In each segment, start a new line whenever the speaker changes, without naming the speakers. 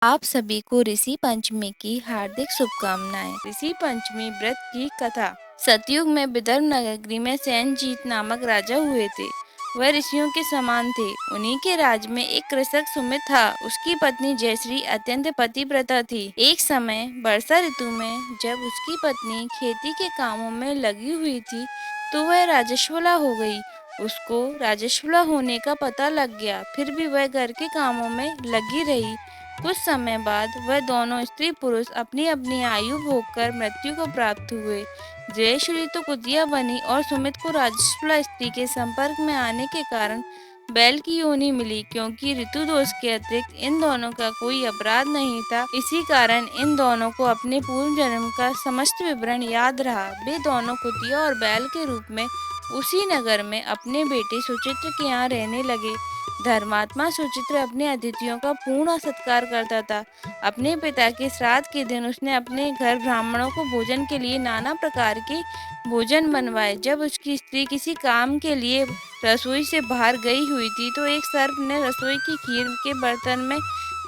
आप सभी को ऋषि पंचमी की हार्दिक शुभकामनाएं। ऋषि पंचमी व्रत की कथा। सतयुग में विदर्भ नगरी में सेनजीत नामक राजा हुए थे। वह ऋषियों के समान थे। उन्हीं के राज में एक कृषक सुमित था। उसकी पत्नी जयश्री अत्यंत पतिव्रता थी। एक समय वर्षा ऋतु में जब उसकी पत्नी खेती के कामों में लगी हुई थी तो वह राजस्वला हो गई। उसको राजस्वला होने का पता लग गया, फिर भी वह घर के कामों में लगी रही। कुछ समय बाद वह दोनों स्त्री पुरुष अपनी अपनी आयु भोग कर मृत्यु को प्राप्त हुए। जयश्री तो कुतिया बनी और सुमित को राजस्वला स्त्री के संपर्क में आने के कारण बैल की योनि मिली। क्योंकि ऋतु दोष के अतिरिक्त इन दोनों का कोई अपराध नहीं था, इसी कारण इन दोनों को अपने पूर्व जन्म का समस्त विवरण याद रहा। वे दोनों कुतिया और बैल के रूप में उसी नगर में अपने बेटे सुचित्र के यहाँ रहने लगे। धर्मात्मा सुचित्र अपने अतिथियों का पूर्ण सत्कार करता था। अपने पिता के श्राद्ध के दिन उसने अपने घर ब्राह्मणों को भोजन के लिए नाना प्रकार के भोजन बनवाए। जब उसकी स्त्री किसी काम के लिए रसोई से बाहर गई हुई थी तो एक सर्प ने रसोई की खीर के बर्तन में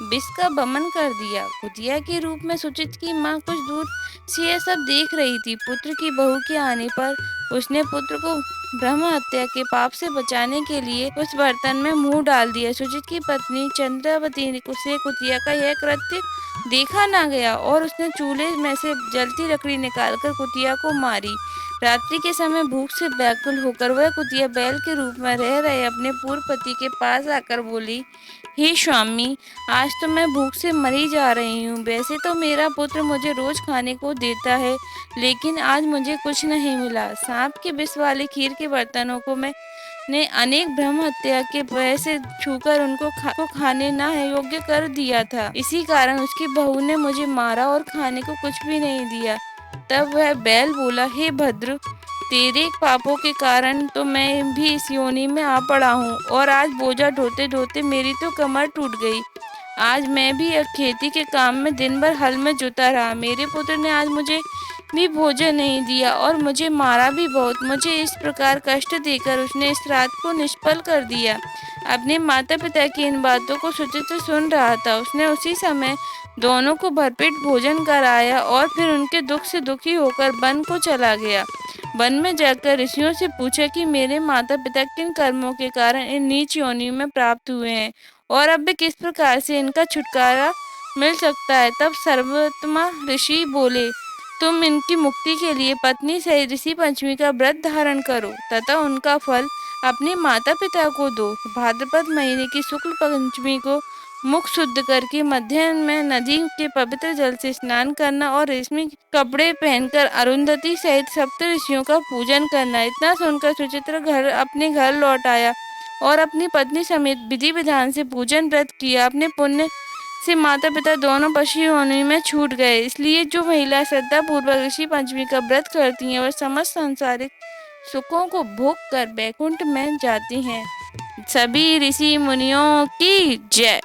विष का बमन कर दिया। कुतिया के रूप में सुचित की माँ कुछ दूर से यह सब देख रही थी। पुत्र की बहू के आने पर उसने पुत्र को ब्रह्म हत्या के पाप से बचाने के लिए उस बर्तन में मुंह डाल दिया। सुचित की पत्नी चंद्रावती से कुतिया का यह कृत्य देखा ना गया और उसने चूल्हे में से जलती लकड़ी निकालकर कुतिया को मारी। रात्रि के समय भूख से व्याकुल होकर वह कुतिया बैल के रूप में रह रहे अपने पूर्व पति के पास आकर बोली, हे स्वामी, आज तो मैं भूख से मरी जा रही हूँ। वैसे तो मेरा पुत्र मुझे रोज खाने को देता है, लेकिन आज मुझे कुछ नहीं मिला। सांप के विष वाले खीर के बर्तनों को ने अनेक ब्रह्म हत्या के भय से छूकर उनको खाने ना योग्य कर दिया था। इसी कारण उसकी बहू ने मुझे मारा और खाने को कुछ भी नहीं दिया। तब वह बैल बोला, हे भद्र, तेरे पापों के कारण तो मैं भी इस योनि में आ पड़ा हूँ और आज बोझा ढोते ढोते मेरी तो कमर टूट गई। आज मैं भी खेती के काम में दिन भर हल में जुटा रहा। मेरे पुत्र ने आज मुझे भी भोजन नहीं दिया और मुझे मारा भी बहुत। मुझे इस प्रकार कष्ट देकर उसने इस रात को निष्फल कर दिया। अपने माता पिता की इन बातों को सुचित्र सुन रहा था। उसने उसी समय दोनों को भरपेट भोजन कराया और फिर उनके दुख से दुखी होकर वन को चला गया। वन में जाकर ऋषियों से पूछा कि मेरे माता पिता किन कर्मों के कारण इन नीच योनियों में प्राप्त हुए हैं और अब भी किस प्रकार से इनका छुटकारा मिल सकता है। तब सर्वोत्तमा ऋषि बोले, तुम इनकी मुक्ति के लिए पत्नी सहित ऋषि पंचमी का व्रत धारण करो तथा उनका फल अपने माता पिता को दो। भाद्रपद महीने की शुक्ल पंचमी को मुख शुद्ध करके मध्याह्न में नदी के पवित्र जल से स्नान करना और रेशमी कपड़े पहनकर अरुंधति सहित सप्त ऋषियों का पूजन करना। इतना सुनकर सुचित्र अपने घर लौट आया और अपनी पत्नी समेत विधि विधान से पूजन व्रत किया। अपने पुण्य से माता पिता दोनों पशु योनि में छूट गए। इसलिए जो महिला श्रद्धा पूर्वक ऋषि पंचमी का व्रत करती हैं वह समस्त सांसारिक सुखों को भोग कर बैकुंठ में जाती हैं। सभी ऋषि मुनियों की जय।